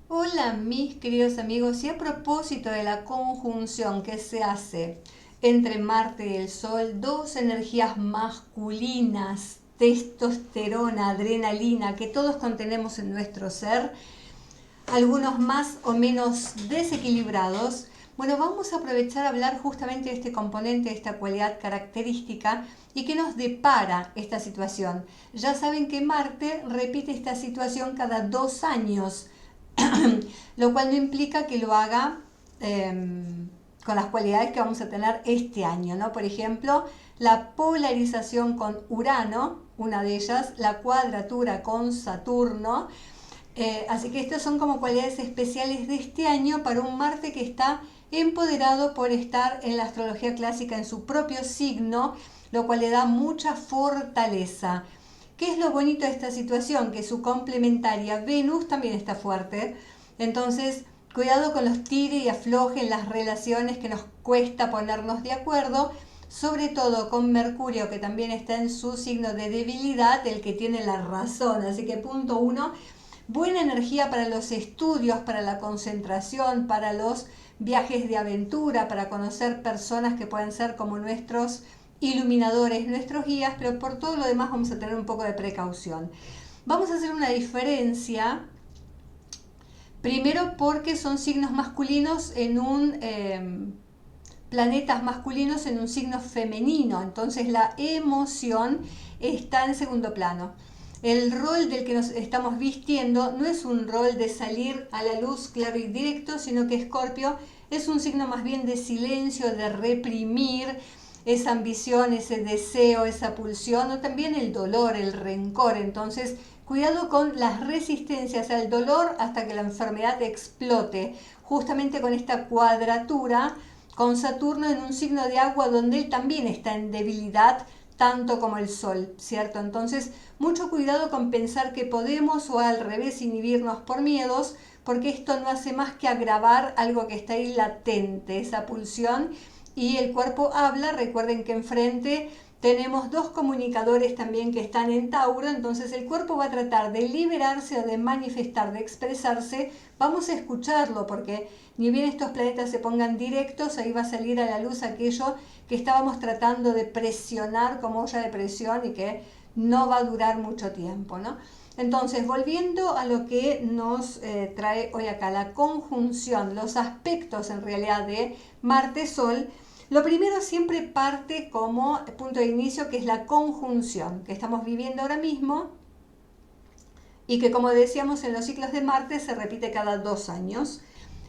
Hola mis queridos amigos, y a propósito de la conjunción que se hace entre Marte y el Sol, dos energías masculinas, testosterona, adrenalina, que todos contenemos en nuestro ser, algunos más o menos desequilibrados. Bueno, vamos a aprovechar a hablar justamente de este componente, de esta cualidad característica y qué nos depara esta situación. Ya saben que Marte repite esta situación cada 2 años, lo cual no implica que lo haga con las cualidades que vamos a tener este año, ¿no? Por ejemplo, la polarización con Urano, una de ellas, la cuadratura con Saturno. Así que estas son como cualidades especiales de este año para un Marte que está empoderado por estar en la astrología clásica en su propio signo, lo cual le da mucha fortaleza. ¿Qué es lo bonito de esta situación? Que su complementaria Venus también está fuerte. Entonces, cuidado con los tire y afloje en las relaciones que nos cuesta ponernos de acuerdo, sobre todo con Mercurio, que también está en su signo de debilidad, el que tiene la razón. Así que punto uno, buena energía para los estudios, para la concentración, para los viajes de aventura, para conocer personas que pueden ser como nuestros iluminadores, nuestros guías, pero por todo lo demás vamos a tener un poco de precaución. Vamos a hacer una diferencia, primero porque son signos masculinos en planetas masculinos en un signo femenino, entonces la emoción está en segundo plano. El rol del que nos estamos vistiendo no es un rol de salir a la luz claro y directo, sino que Escorpio es un signo más bien de silencio, de reprimir esa ambición, ese deseo, esa pulsión, o también el dolor, el rencor. Entonces, cuidado con las resistencias al dolor hasta que la enfermedad explote, justamente con esta cuadratura con Saturno en un signo de agua donde él también está en debilidad, tanto como el Sol, ¿cierto? Entonces, mucho cuidado con pensar que podemos o al revés inhibirnos por miedos, porque esto no hace más que agravar algo que está ahí latente, esa pulsión, y el cuerpo habla. Recuerden que enfrente tenemos dos comunicadores también que están en Tauro, entonces el cuerpo va a tratar de liberarse o de manifestar, de expresarse. Vamos a escucharlo porque ni bien estos planetas se pongan directos, ahí va a salir a la luz aquello que estábamos tratando de presionar como olla de presión y que no va a durar mucho tiempo, ¿no? Entonces, volviendo a lo que nos trae hoy acá, la conjunción, los aspectos en realidad de Marte-Sol. Lo primero siempre parte como punto de inicio, que es la conjunción que estamos viviendo ahora mismo y que, como decíamos, en los ciclos de Marte se repite cada 2 años.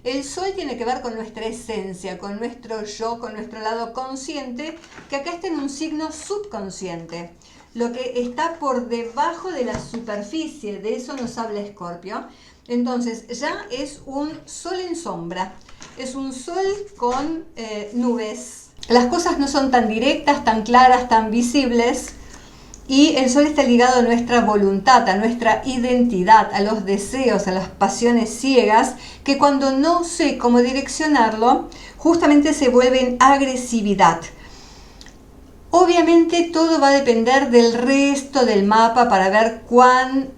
El Sol tiene que ver con nuestra esencia, con nuestro yo, con nuestro lado consciente, que acá está en un signo subconsciente, lo que está por debajo de la superficie. De eso nos habla Escorpio. Entonces ya es un Sol en sombra, es un Sol con nubes. Las cosas no son tan directas, tan claras, tan visibles. Y el Sol está ligado a nuestra voluntad, a nuestra identidad, a los deseos, a las pasiones ciegas, que cuando no sé cómo direccionarlo, justamente se vuelven agresividad. Obviamente todo va a depender del resto del mapa para ver cuán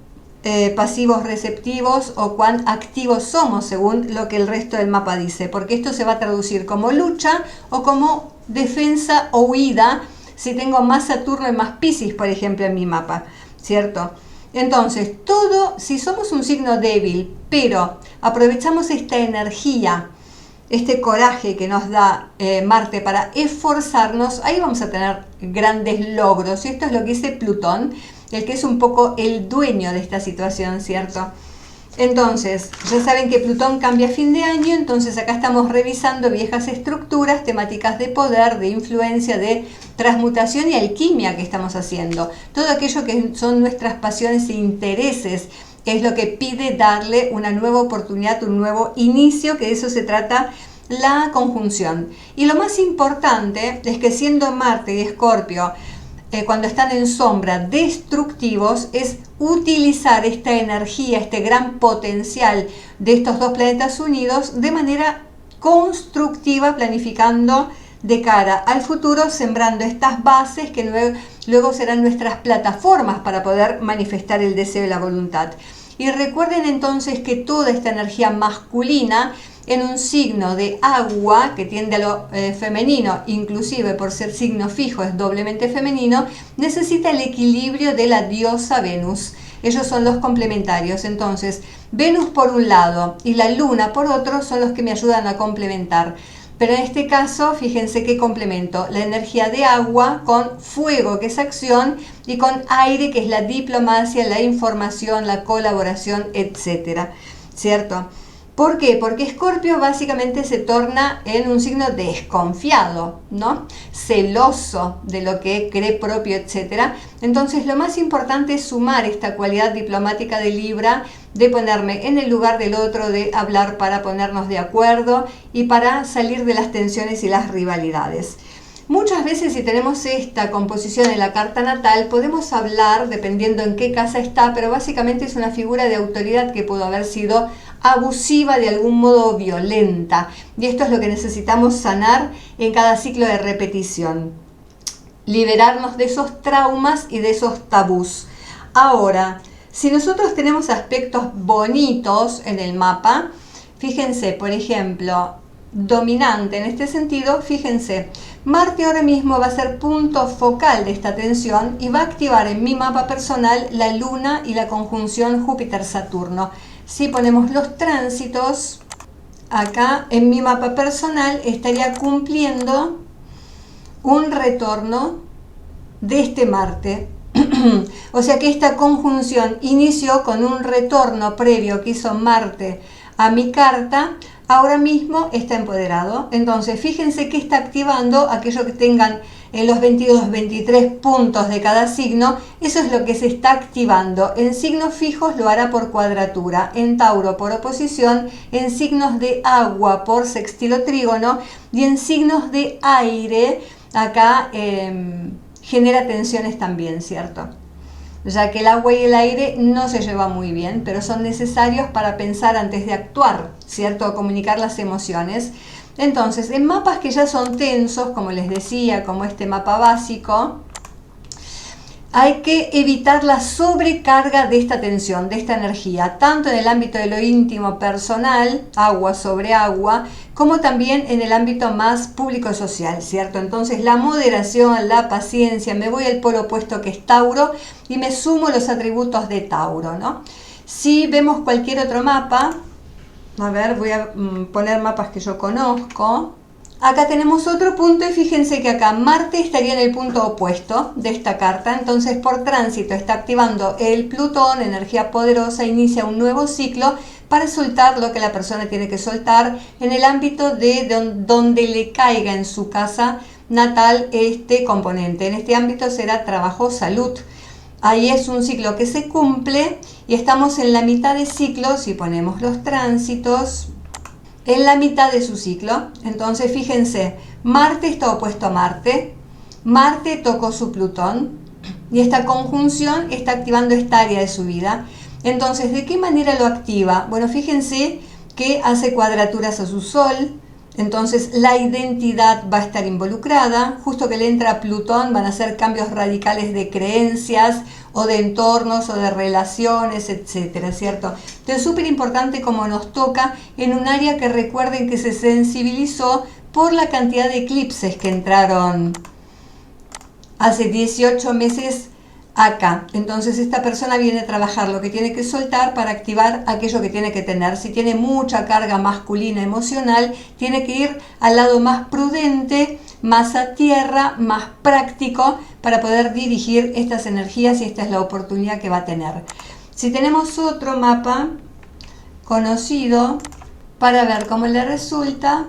pasivos receptivos o cuán activos somos según lo que el resto del mapa dice, porque esto se va a traducir como lucha o como defensa o huida si tengo más Saturno y más Piscis, por ejemplo, en mi mapa, ¿cierto? Entonces, todo, si somos un signo débil, pero aprovechamos esta energía, este coraje que nos da Marte para esforzarnos, ahí vamos a tener grandes logros. Y esto es lo que dice Plutón, el que es un poco el dueño de esta situación, ¿cierto? Entonces, ya saben que Plutón cambia a fin de año, entonces acá estamos revisando viejas estructuras, temáticas de poder, de influencia, de transmutación y alquimia que estamos haciendo. Todo aquello que son nuestras pasiones e intereses es lo que pide darle una nueva oportunidad, un nuevo inicio, que de eso se trata la conjunción. Y lo más importante es que siendo Marte y Escorpio, cuando están en sombra destructivos, es utilizar esta energía, este gran potencial de estos dos planetas unidos de manera constructiva, planificando de cara al futuro, sembrando estas bases que luego serán nuestras plataformas para poder manifestar el deseo y la voluntad. Y recuerden entonces que toda esta energía masculina en un signo de agua que tiende a lo femenino, inclusive por ser signo fijo es doblemente femenino, necesita el equilibrio de la diosa Venus. Ellos son los complementarios. Entonces, Venus por un lado y la Luna por otro son los que me ayudan a complementar. Pero en este caso, fíjense qué complemento, la energía de agua con fuego, que es acción, y con aire, que es la diplomacia, la información, la colaboración, etcétera, ¿cierto? ¿Por qué? Porque Escorpio básicamente se torna en un signo desconfiado, ¿no? Celoso de lo que cree propio, etc. Entonces lo más importante es sumar esta cualidad diplomática de Libra, de ponerme en el lugar del otro, de hablar para ponernos de acuerdo y para salir de las tensiones y las rivalidades. Muchas veces si tenemos esta composición en la carta natal podemos hablar, dependiendo en qué casa está, pero básicamente es una figura de autoridad que pudo haber sido abusiva, de algún modo violenta, y esto es lo que necesitamos sanar en cada ciclo de repetición, liberarnos de esos traumas y de esos tabús. Ahora, si nosotros tenemos aspectos bonitos en el mapa, fíjense, por ejemplo, dominante en este sentido, fíjense, Marte ahora mismo va a ser punto focal de esta tensión y va a activar en mi mapa personal la Luna y la conjunción Júpiter-Saturno. Si ponemos los tránsitos, acá en mi mapa personal estaría cumpliendo un retorno de este Marte. O sea que esta conjunción inició con un retorno previo que hizo Marte a mi carta, ahora mismo está empoderado. Entonces fíjense que está activando aquello que tengan en los 22, 23 puntos de cada signo. Eso es lo que se está activando. En signos fijos lo hará por cuadratura, en Tauro por oposición, en signos de agua por sextilo trígono y en signos de aire acá genera tensiones también, ¿cierto? Ya que el agua y el aire no se llevan muy bien, pero son necesarios para pensar antes de actuar, ¿cierto? Comunicar las emociones. Entonces, en mapas que ya son tensos, como les decía, como este mapa básico, hay que evitar la sobrecarga de esta tensión, de esta energía, tanto en el ámbito de lo íntimo personal, agua sobre agua, como también en el ámbito más público-social, ¿cierto? Entonces la moderación, la paciencia, me voy al polo opuesto que es Tauro y me sumo los atributos de Tauro, ¿no? Si vemos cualquier otro mapa, a ver, voy a poner mapas que yo conozco. Acá tenemos otro punto y fíjense que acá Marte estaría en el punto opuesto de esta carta, entonces por tránsito está activando el Plutón, energía poderosa, inicia un nuevo ciclo para soltar lo que la persona tiene que soltar en el ámbito de donde le caiga en su casa natal este componente. En este ámbito será trabajo, salud. Ahí es un ciclo que se cumple y estamos en la mitad de ciclo, si ponemos los tránsitos, en la mitad de su ciclo. Entonces fíjense, Marte está opuesto a Marte, Marte tocó su Plutón y esta conjunción está activando esta área de su vida. Entonces, ¿de qué manera lo activa? Bueno, fíjense que hace cuadraturas a su Sol, entonces la identidad va a estar involucrada, justo que le entra a Plutón van a ser cambios radicales de creencias o de entornos o de relaciones, etcétera, ¿cierto? Entonces es súper importante como nos toca en un área que recuerden que se sensibilizó por la cantidad de eclipses que entraron hace 18 meses acá. Entonces esta persona viene a trabajar lo que tiene que soltar para activar aquello que tiene que tener. Si tiene mucha carga masculina emocional, tiene que ir al lado más prudente, más a tierra, más práctico para poder dirigir estas energías y esta es la oportunidad que va a tener. Si tenemos otro mapa conocido para ver cómo le resulta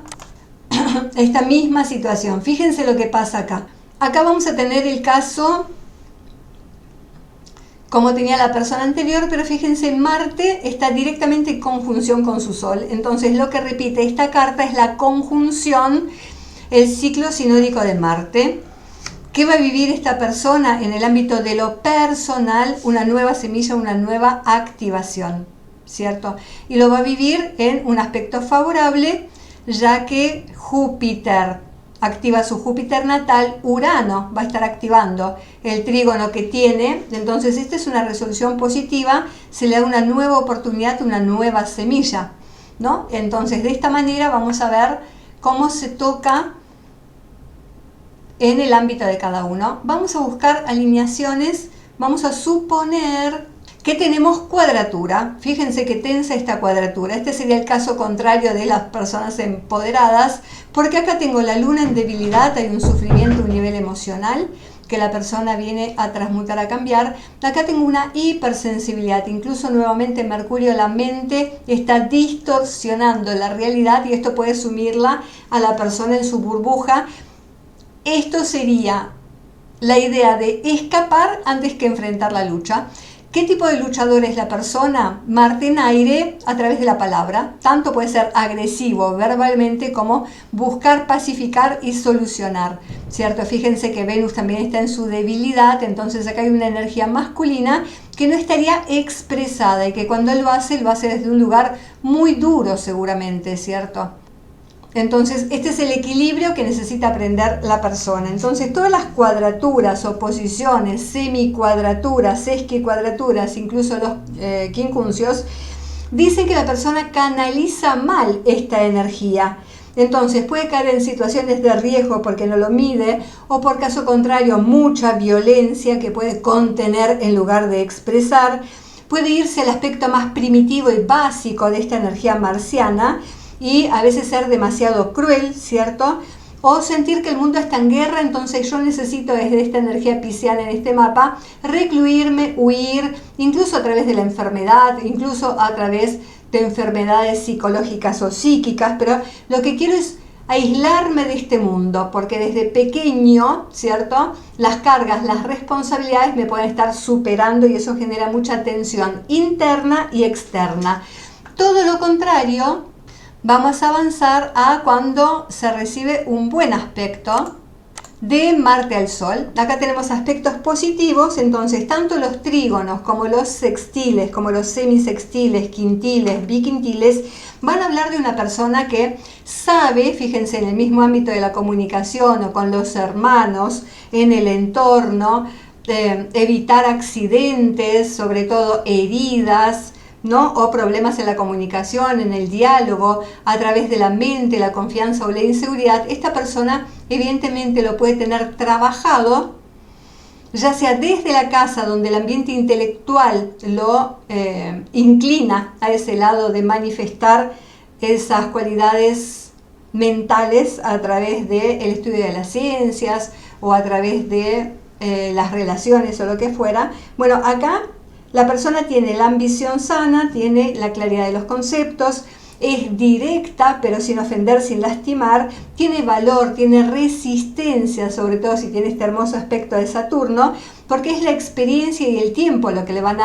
esta misma situación. Fíjense lo que pasa acá. Acá vamos a tener el caso como tenía la persona anterior, pero fíjense, Marte está directamente en conjunción con su Sol. Entonces lo que repite esta carta es la conjunción, el ciclo sinódico de Marte. ¿Qué va a vivir esta persona en el ámbito de lo personal? Una nueva semilla, una nueva activación, ¿cierto? Y lo va a vivir en un aspecto favorable, ya que Júpiter activa su Júpiter natal, Urano va a estar activando el trígono que tiene. Entonces esta es una resolución positiva, se le da una nueva oportunidad, una nueva semilla, ¿no? Entonces de esta manera vamos a ver cómo se toca en el ámbito de cada uno. Vamos a buscar alineaciones, vamos a suponer que tenemos cuadratura. Fíjense que tensa esta cuadratura. Este sería el caso contrario de las personas empoderadas, porque acá tengo la luna en debilidad, hay un sufrimiento, un nivel emocional que la persona viene a transmutar, a cambiar. Acá tengo una hipersensibilidad, incluso nuevamente Mercurio, la mente está distorsionando la realidad y esto puede sumirla a la persona en su burbuja. Esto sería la idea de escapar antes que enfrentar la lucha. ¿Qué tipo de luchador es la persona? Marte en aire a través de la palabra. Tanto puede ser agresivo verbalmente como buscar pacificar y solucionar, ¿cierto? Fíjense que Venus también está en su debilidad, entonces acá hay una energía masculina que no estaría expresada y que cuando lo hace desde un lugar muy duro seguramente, ¿cierto? Entonces, este es el equilibrio que necesita aprender la persona. Entonces, todas las cuadraturas, oposiciones, semicuadraturas, esquicuadraturas, incluso los quincunциos, dicen que la persona canaliza mal esta energía. Entonces, puede caer en situaciones de riesgo porque no lo mide, o por caso contrario, mucha violencia que puede contener en lugar de expresar. Puede irse al aspecto más primitivo y básico de esta energía marciana, y a veces ser demasiado cruel, ¿cierto? O sentir que el mundo está en guerra, entonces yo necesito desde esta energía pisciana en este mapa recluirme, huir, incluso a través de la enfermedad, incluso a través de enfermedades psicológicas o psíquicas, pero lo que quiero es aislarme de este mundo, porque desde pequeño, ¿cierto? Las cargas, las responsabilidades me pueden estar superando y eso genera mucha tensión interna y externa. Todo lo contrario, vamos a avanzar a cuando se recibe un buen aspecto de Marte al Sol. Acá tenemos aspectos positivos, entonces tanto los trígonos como los sextiles, como los semisextiles, quintiles, biquintiles, van a hablar de una persona que sabe, fíjense, en el mismo ámbito de la comunicación o con los hermanos, en el entorno, evitar accidentes, sobre todo heridas, ¿no? O problemas en la comunicación, en el diálogo, a través de la mente, la confianza o la inseguridad. Esta persona evidentemente lo puede tener trabajado, ya sea desde la casa, donde el ambiente intelectual lo inclina a ese lado de manifestar esas cualidades mentales a través del estudio de las ciencias o a través de las relaciones o lo que fuera. Bueno, acá la persona tiene la ambición sana, tiene la claridad de los conceptos, es directa, pero sin ofender, sin lastimar, tiene valor, tiene resistencia, sobre todo si tiene este hermoso aspecto de Saturno, porque es la experiencia y el tiempo lo que le van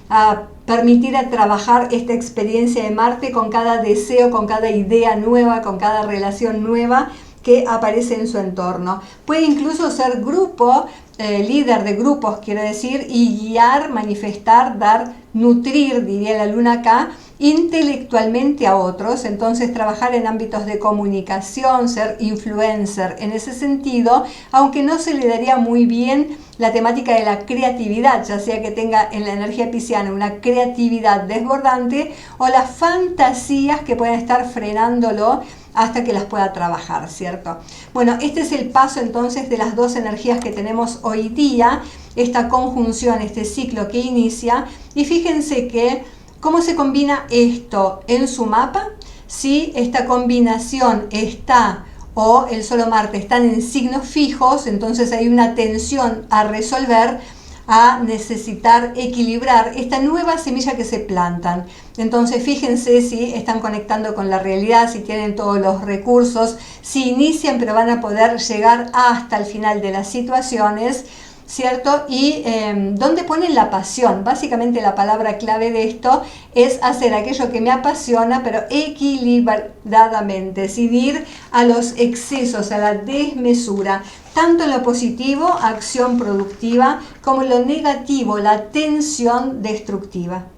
a permitir a trabajar esta experiencia de Marte con cada deseo, con cada idea nueva, con cada relación nueva que aparece en su entorno. Puede incluso ser grupo, líder de grupos, quiero decir, y guiar, manifestar, dar, nutrir, diría la luna acá, intelectualmente a otros. Entonces trabajar en ámbitos de comunicación, ser influencer en ese sentido, aunque no se le daría muy bien la temática de la creatividad, ya sea que tenga en la energía pisciana una creatividad desbordante o las fantasías que pueden estar frenándolo hasta que las pueda trabajar, ¿cierto? Bueno, este es el paso entonces de las dos energías que tenemos hoy día, esta conjunción, este ciclo que inicia, y fíjense que cómo se combina esto en su mapa. Si esta combinación está o el Sol o Marte están en signos fijos, entonces hay una tensión a resolver, a necesitar equilibrar esta nueva semilla que se plantan. Entonces fíjense si están conectando con la realidad, si tienen todos los recursos, si inician pero van a poder llegar hasta el final de las situaciones, ¿cierto? Y ¿dónde ponen la pasión? Básicamente la palabra clave de esto es hacer aquello que me apasiona, pero equilibradamente, sin ir a los excesos, a la desmesura, tanto en lo positivo, acción productiva, como en lo negativo, la tensión destructiva.